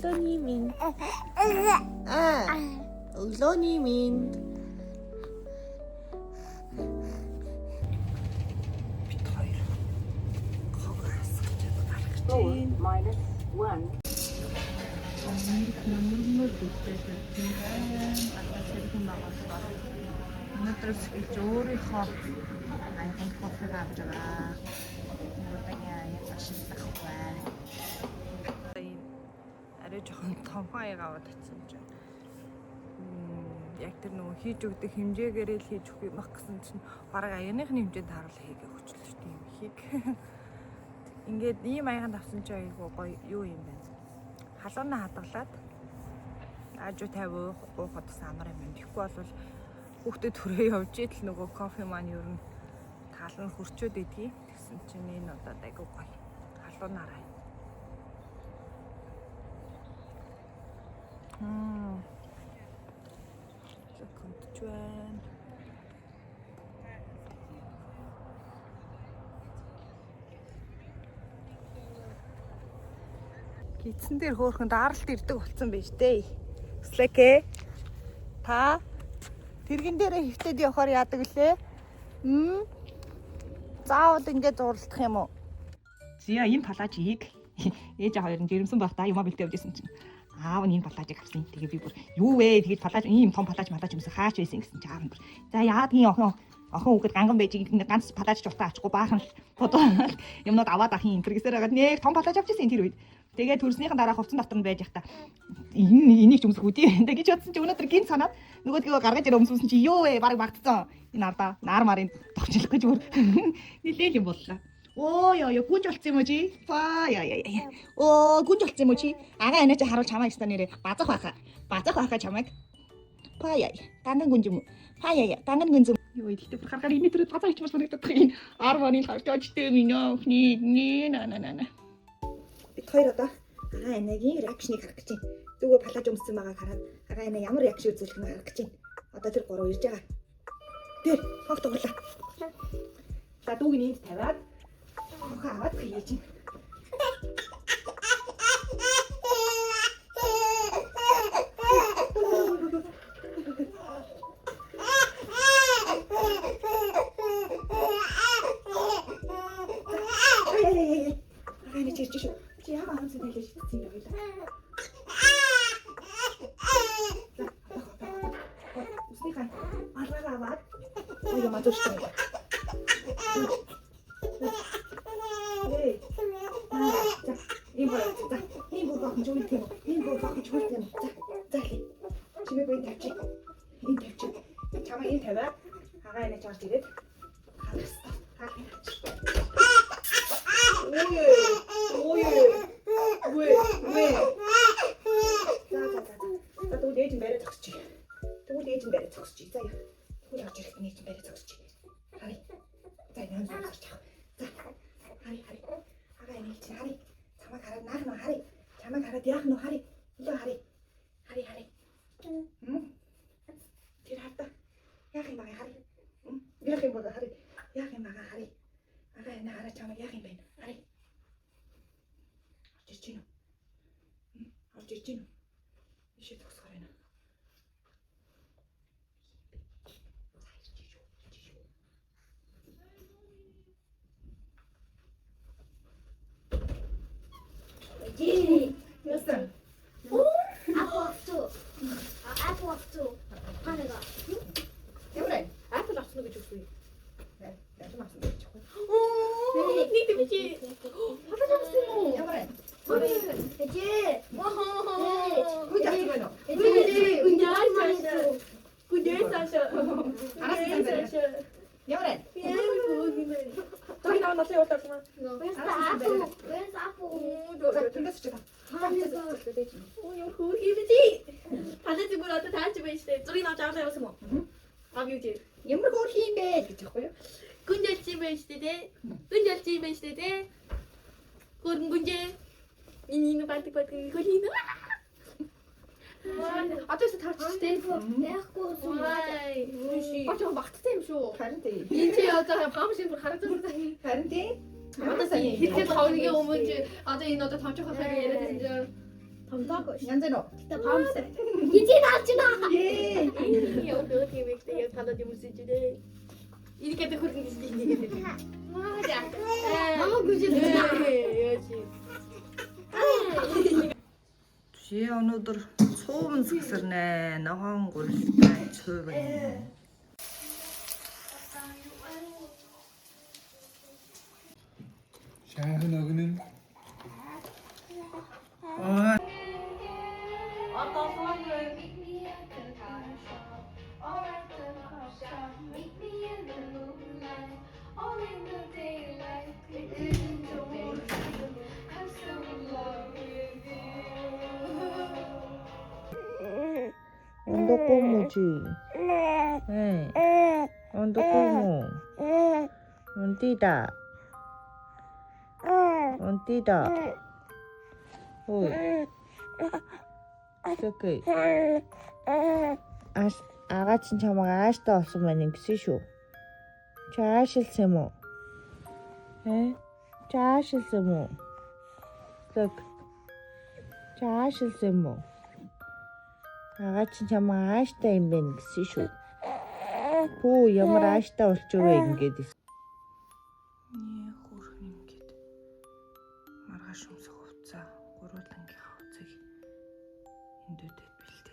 Өглөөний минь. Өглөөний минь. Бид хоёр. Хогоос гэж гарах гэж байна. -1. Намрмөр бүтээсэн. Атаа сэрхэн байгаа. Өнөөдөр ч өөрийнхөө аймаг кофег авч байгаа. Өөртөө яаж шилжих вэ? Арай жоохон томхон аяг аваад очсон чинь. Яг тэр нөгөө хийж өгдөг хэмжээгээр л хийж өгөх юм ах гэсэн чинь бараг аяныхны хэмжээнд харуулах хийгээ өчтөл шүү дээ юм хийг. Ингээд ийм аянд авсан чинь айгу гоё юу юм бэ? Халуунаа хадгалаад аажуу 50 гоохот амар юм байна. Тэгэхгүй бол хүүхдэд төрөө явж идэл нөгөө кофе маань ер нь таал нь хөрчөөд идэгий. Тэгсэн чинь энэ удаад айгу гоё. Халуунаараа. Зөвхөн байна. Гидсэн дээр хөөхөн даралт ирдэг болсон байж дээ. Слэкэ. Та тэрэгэн дээрээ хөвтөд явахаар яадаг лээ? Заавал ингэж зурлах юм уу? Зя энэ палажийг ээж хоёр нь жирэмсэн байх та юмаа бэлтээ явжсэн чинь аав нь энэ палажийг авсан. Тэгээ би бүр юу вэ? Тэгээд палаж ийм том палаж юмсаа хаач байсан гэсэн чинь аав нь бүр за яадгийн охин хүүхэд ганган байж ганц палаж журтаа ачихгүй баахан бодоо юмнууд аваад ахын энэ гэсээр хагаад нэг том палаж авчихсан тэр үед. Тэгээд төрснийхэн дараа хувцсан дотор нь байж явах та энийг ч өмсөх үдий гэж бодсон чи өнөөдөр гин санаад нөгөөдгөө гаргаж ирээ өмсүүлсэн чи юу вэ баг багтцсан энэ ардаа нар марын товчлох гэж бүр нилээл юм боллоо. Оо ёо гүнж болцсон юм уу чи? Па яа. Оо гүнж болцсон юм уу чи? Агаа анаа чи харуул чамаа яста нэрээ базах байхаа чамайг. Па яа. Ганган гүнж юм уу? Па яа. Ганган гүнж юу идэлтэй бүр харахаар энэ төрөд базаа ичмэр санагдаад байна. Арманы хавтаачтэй минь нэ на. Бид хоёр одоо агаа анагийн реакшнийг харах гэж байна. Зүгөө палаж өмссөн байгааг хараад агаа анаа ямар реакшн үзүүлэх нь харах гэж байна. Одоо тэр гурав ирж байгаа. Тэр хогт оглоо. За дүүгийн энд тавиад хаваад хийж чинь. Агааны чирч шүү. Чи яагаад хамсаа хэлж тийм юм бэ? Усныхаа алгаа аваад юу мадуштай. Ийм бодлого жуултын. За. Чимээ бой тавьчих. Энэ тавьчих. Чамаа энэ тавиад агаа энэ чарч ирээд харах. Ой. За тэгвэл ээж нь барай зогсчих. За яа. Тэгвэл авч ирэх нэг барай зогсчих. Хари. За энэ хоног зогсчих. За. Хари. Агаа энэ чинь хари. Чамайг хараад наах нь хари. Чамайг хараад яах нь хари. Үлээ хари. Тэр хата. Яах юм бэ хари. Яах юм бэ хари. Агаа энэ хараа чамайг яах юм бэ? Хари. Орж ирж гин үү? Ишээ төгсгөр байна. Эй, яасан? Аппл. Ханага. Ямар аппл авсан гэж үгүй. Яаж авсан гэж үгүй. Нэг тийч. Хатаж авсан юм. Ямар Ece. Saşa. Yavrum. Toki naman nasıl ortasına? Where's apple? Tunda sıçra. Oy, hurgibiji. Tadı burada taşı beşte. Toki naman çağırsa yapsın mı? Abiyucu. Yamur hurgibim be. Güncelci beşte de. Güncel. Ini batik golino. Атаас тарчтэй. Яахгүй шүү. Бачаа багттай юм шүү. Харин тий. Энэ чи одоо памшиг харагдаж байна. Харин тий. Атаас хэлээд хаврын өмнө одоо энэ одоо томчхон хэрэг яриад байсан чинь Томтоогүй. Янз бүр. Гэтэ памстай. Хизээ наалч наа. Яа, өөдөө тийм их яг талаад юм үзэж дээ. Иргэд хөргөн гэж нэг. Мама гүжээ. Яа чи. Чи өнөөдөр цуумн сагсарнаа. Ногоон гурилтай цувын. Шаахан огнон. Ондокому지. Ondokomo. Ondida. Ondida. Ой. Окей. Агаа чинь чамайг ааштай болсон байна гэсэн шүү. Чаашилсан юм уу? Чаашилсан юм уу? Лэг. Чаашилсан юм уу? Агаа чинь чамайг ааштай юм байна гэсэн шүү. Пүү ямар ааштай болчихвэ ингээд. Хөөрхөн ингээд. Маргааш өмсөх хувцас, гурван ангийнхаа хувцасыг эндүүдэд бэлдээ.